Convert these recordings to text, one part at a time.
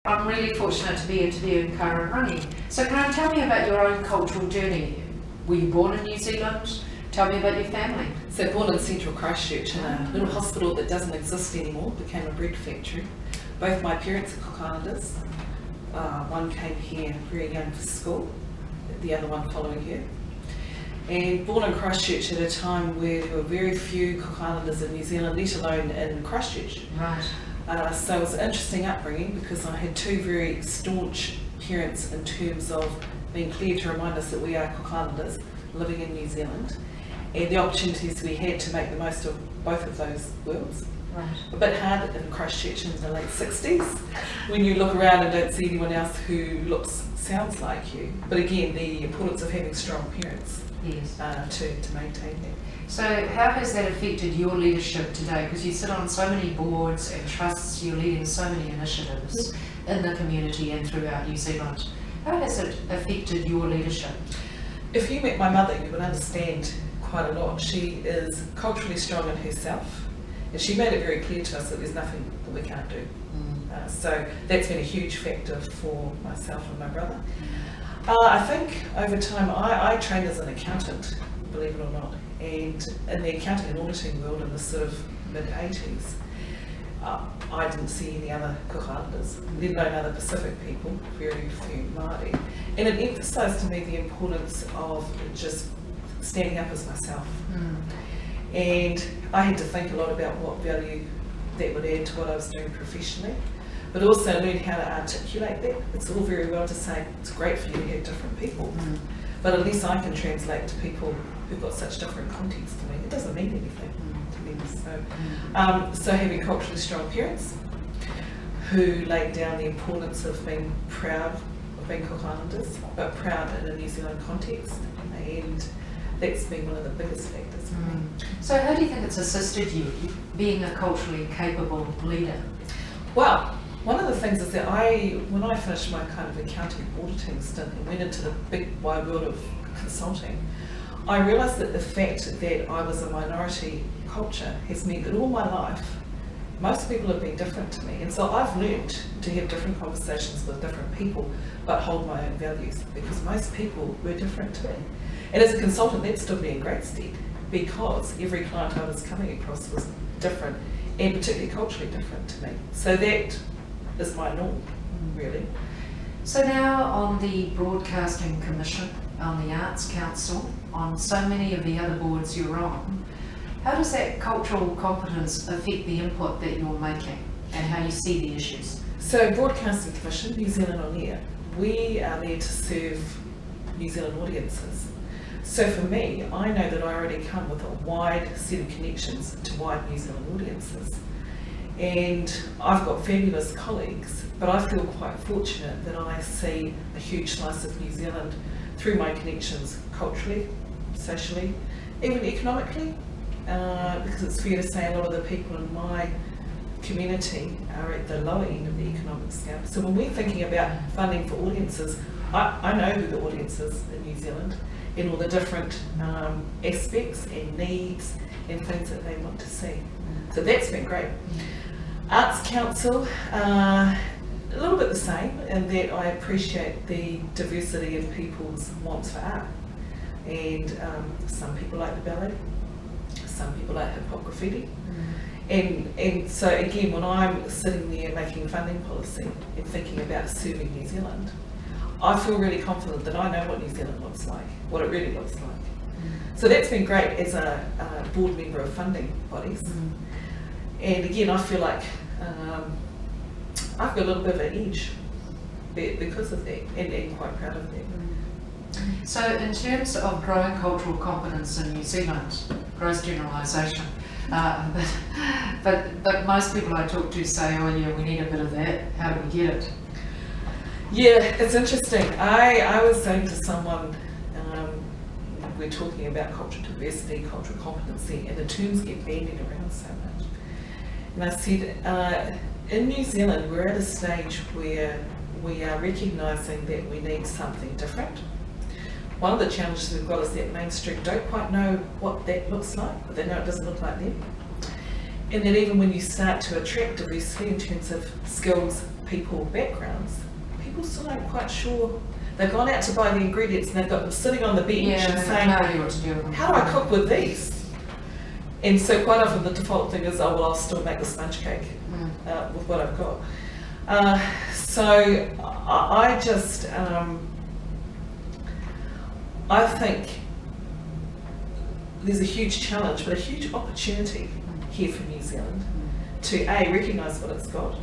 I'm really fortunate to be interviewing Caren Rangi. So Caren, tell me about your own cultural journey. Were you born in New Zealand? Tell me about your family. So born in central Christchurch in a little hospital that doesn't exist anymore, became a bread factory. Both my parents are Cook Islanders. One came here very young for school, the other one following her. And born in Christchurch at a time where there were very few Cook Islanders in New Zealand, let alone in Christchurch. Right. So it was an interesting upbringing because I had two very staunch parents in terms of being clear to remind us that we are Cook Islanders living in New Zealand, and the opportunities we had to make the most of both of those worlds. Right. A bit hard in Christchurch in the late 60s when you look around and don't see anyone else who sounds like you. But again, the importance of having strong parents. Yes. To maintain that. So how has that affected your leadership today? Because you sit on so many boards and trusts, you're leading so many initiatives in the community and throughout New Zealand. How has it affected your leadership? If you met my mother, you would understand quite a lot. She is culturally strong in herself, and she made it very clear to us that there's nothing that we can't do. So that's been a huge factor for myself and my brother. I think over time, I trained as an accountant, believe it or not, and in the accounting and auditing world in the sort of mid-80s, I didn't see any other Cook Islanders, let alone other Pacific people, very few Māori. And it emphasised to me the importance of just standing up as myself. And I had to think a lot about what value that would add to what I was doing professionally, but also learn how to articulate that. It's all very well to say it's great for you to have different people, but unless I can translate to people who've got such different contexts to me, it doesn't mean anything to me. So having culturally strong parents who laid down the importance of being proud of being Cook Islanders, but proud in a New Zealand context, and that's been one of the biggest factors for me. So how do you think it's assisted you being a culturally capable leader? Well, one of the things is that when I finished my kind of accounting auditing stint and went into the big wide world of consulting, I realised that the fact that I was a minority culture has meant that all my life, most people have been different to me. And so I've learned to have different conversations with different people, but hold my own values, because most people were different to me. And as a consultant, that stood me in great stead, because every client I was coming across was different, and particularly culturally different to me. So that is my norm, really. So now on the Broadcasting Commission, on the Arts Council, on so many of the other boards you're on, how does that cultural competence affect the input that you're making and how you see the issues? So Broadcasting Commission, New Zealand On Air, we are there to serve New Zealand audiences. So for me, I know that I already come with a wide set of connections to wide New Zealand audiences. And I've got fabulous colleagues, but I feel quite fortunate that I see a huge slice of New Zealand through my connections culturally, socially, even economically, because it's fair to say a lot of the people in my community are at the lower end of the economic scale. So when we're thinking about funding for audiences, I know who the audience is in New Zealand and all the different aspects and needs and things that they want to see. So that's been great. Arts Council, a little bit the same in that I appreciate the diversity of people's wants for art. And some people like the ballet, some people like hip hop graffiti. And so again, when I'm sitting there making funding policy and thinking about serving New Zealand, I feel really confident that I know what New Zealand looks like, what it really looks like. So that's been great as a board member of funding bodies. And again, I feel like I've got a little bit of an edge because of that, and quite proud of that. So in terms of growing cultural competence in New Zealand, gross generalisation, but most people I talk to say, oh yeah, we need a bit of that, how do we get it? Yeah, it's interesting. I was saying to someone, we're talking about cultural diversity, cultural competency, and the terms get bandied around so much. And I said, in New Zealand, we're at a stage where we are recognising that we need something different. One of the challenges we've got is that mainstream don't quite know what that looks like, but they know it doesn't look like them. And then even when you start to attract diversity in terms of skills, people, backgrounds, people still aren't quite sure. They've gone out to buy the ingredients and they've got them sitting on the bench and saying, what to do with them. how do I cook with these? And so quite often the default thing is, oh well, I'll still make the sponge cake with what I've got. So I just, I think there's a huge challenge, but a huge opportunity here for New Zealand to A, recognise what it's got,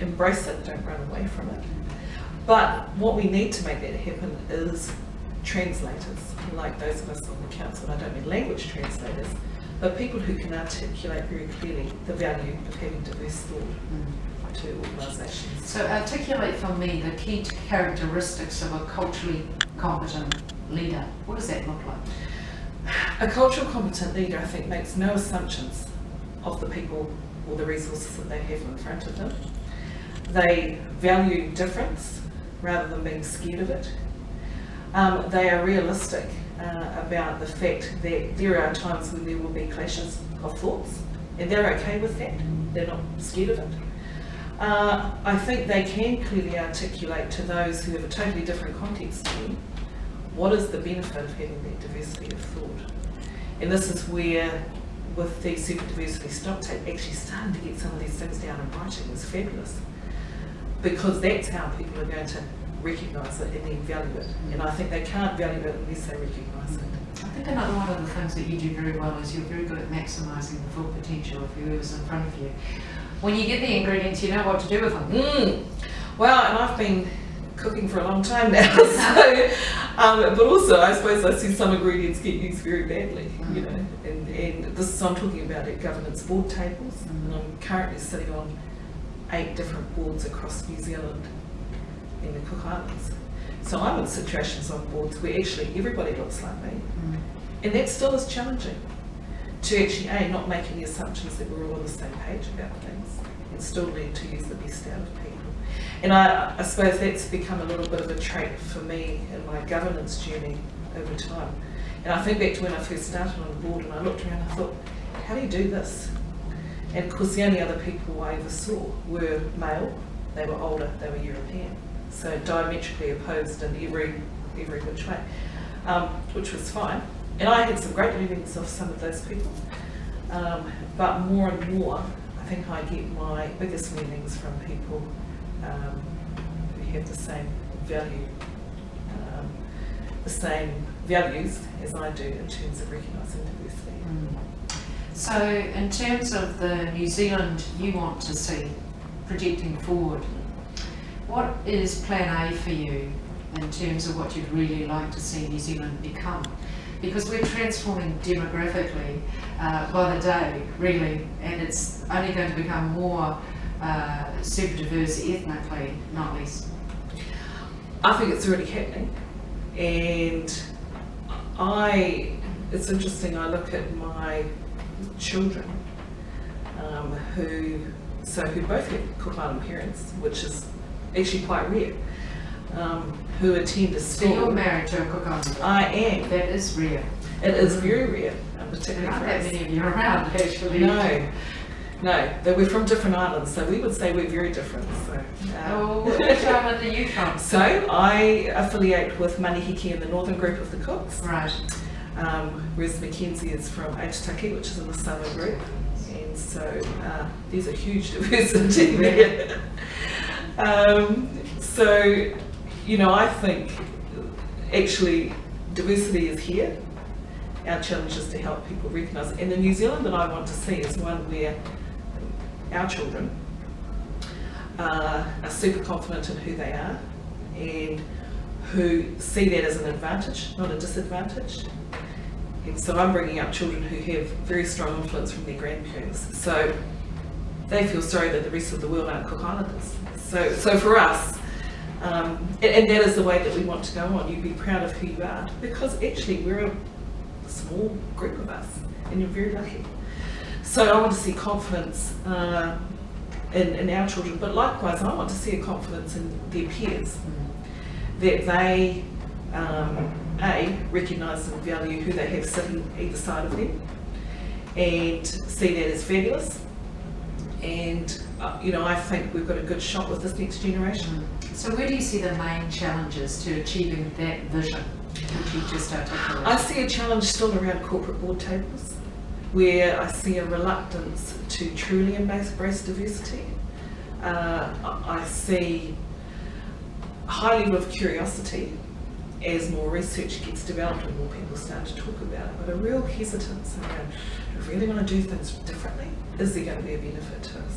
embrace it, don't run away from it. But what we need to make that happen is translators, like those of us on the council, and I don't mean language translators, but people who can articulate very clearly the value of having diverse thought to organisations. So articulate for me the key characteristics of a culturally competent leader. What does that look like? A cultural competent leader, I think, makes no assumptions of the people or the resources that they have in front of them. They value difference rather than being scared of it. They are realistic about the fact that there are times when there will be clashes of thoughts, and they're okay with that. They're not scared of it. I think they can clearly articulate to those who have a totally different context to them what is the benefit of having that diversity of thought. And this is where, with the Superdiversity stocktake, actually starting to get some of these things down in writing is fabulous, because that's how people are going to recognise it and then value it. And I think they can't value it unless they recognise it. I think another one of the things that you do very well is you're very good at maximising the full potential of whoever's in front of you. When you get the ingredients, you know what to do with them. Well, and I've been cooking for a long time now, so, but also I suppose I see some ingredients get used very badly, you know, and this is, I'm talking about at governance board tables, and I'm currently sitting on 8 different boards across New Zealand in the Cook Islands. So I'm in situations on boards where actually everybody looks like me, and that still is challenging, to actually A, not make any assumptions that we're all on the same page about things, and still need to use the best out of people. And I suppose that's become a little bit of a trait for me in my governance journey over time. And I think back to when I first started on the board and I looked around and I thought, how do you do this? And of course the only other people I ever saw were male, they were older, they were European. So diametrically opposed in every which way, which was fine. And I had some great learnings of some of those people. But more and more, I think I get my biggest learnings from people who have the same value, the same values as I do in terms of recognising diversity. So in terms of the New Zealand you want to see projecting forward, what is plan A for you in terms of what you'd really like to see New Zealand become? Because we're transforming demographically by the day, really, and it's only going to become more super diverse ethnically, not less. I think it's already happening, and it's interesting, I look at my children who both have Cook Island parents, which is actually quite rare, who attend a school. So you're married to a Cook Islander? I am. That is rare. It is very rare, particularly There aren't for us. that many of you around, actually. No, we're from different islands, so we would say we're very different. So, which island are you from? So I affiliate with Manihiki in the northern group of the Cooks. Right. Whereas Mackenzie is from Aitutaki, which is in the southern group. And so there's a huge diversity there. So, you know, I think actually diversity is here. Our challenge is to help people recognise it. And the New Zealand that I want to see is one where our children are super confident in who they are and who see that as an advantage, not a disadvantage. And so I'm bringing up children who have very strong influence from their grandparents. So they feel sorry that the rest of the world aren't Cook Islanders. So for us, and that is the way that we want to go on. You be proud of who you are, because actually we're a small group of us, and you're very lucky. So I want to see confidence in our children, but likewise I want to see a confidence in their peers, that they recognise and value who they have sitting either side of them, and see that as fabulous, And I think we've got a good shot with this next generation. So where do you see the main challenges to achieving that vision, which you just articulated? I see a challenge still around corporate board tables, where I see a reluctance to truly embrace diversity. I see a high level of curiosity as more research gets developed and more people start to talk about it, but a real hesitance around, do we really want to do things differently? Is there going to be a benefit to us?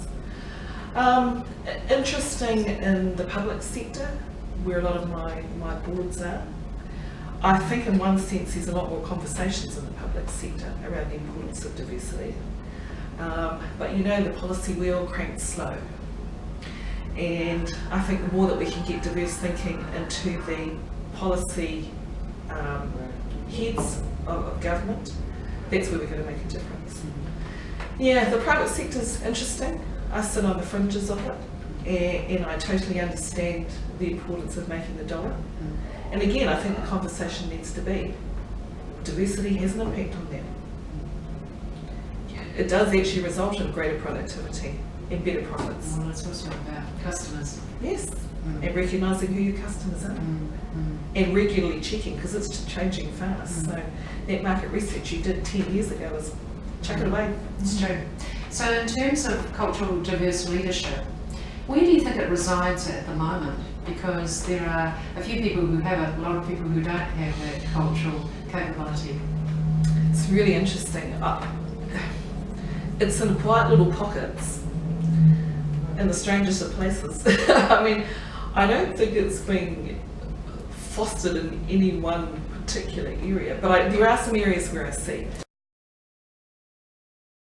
Interesting in the public sector, where a lot of my boards are. I think in one sense there's a lot more conversations in the public sector around the importance of diversity. But the policy wheel cranks slow. And I think the more that we can get diverse thinking into the policy heads of government, that's where we're going to make a difference. Yeah, the private sector's interesting. I sit on the fringes of it, and I totally understand the importance of making the dollar. And again, I think the conversation needs to be, diversity has an impact on them. It does actually result in greater productivity and better profits. Well, it's also about customers. Yes, and recognising who your customers are. And regularly checking, because it's changing fast. So that market research you did 10 years ago is chuck it away. It's true. So in terms of cultural diverse leadership, where do you think it resides at the moment? Because there are a few people who have it, a lot of people who don't have that cultural capability. It's really interesting. It's in quiet little pockets in the strangest of places. I mean, I don't think it's being fostered in any one particular area, but there are some areas where I see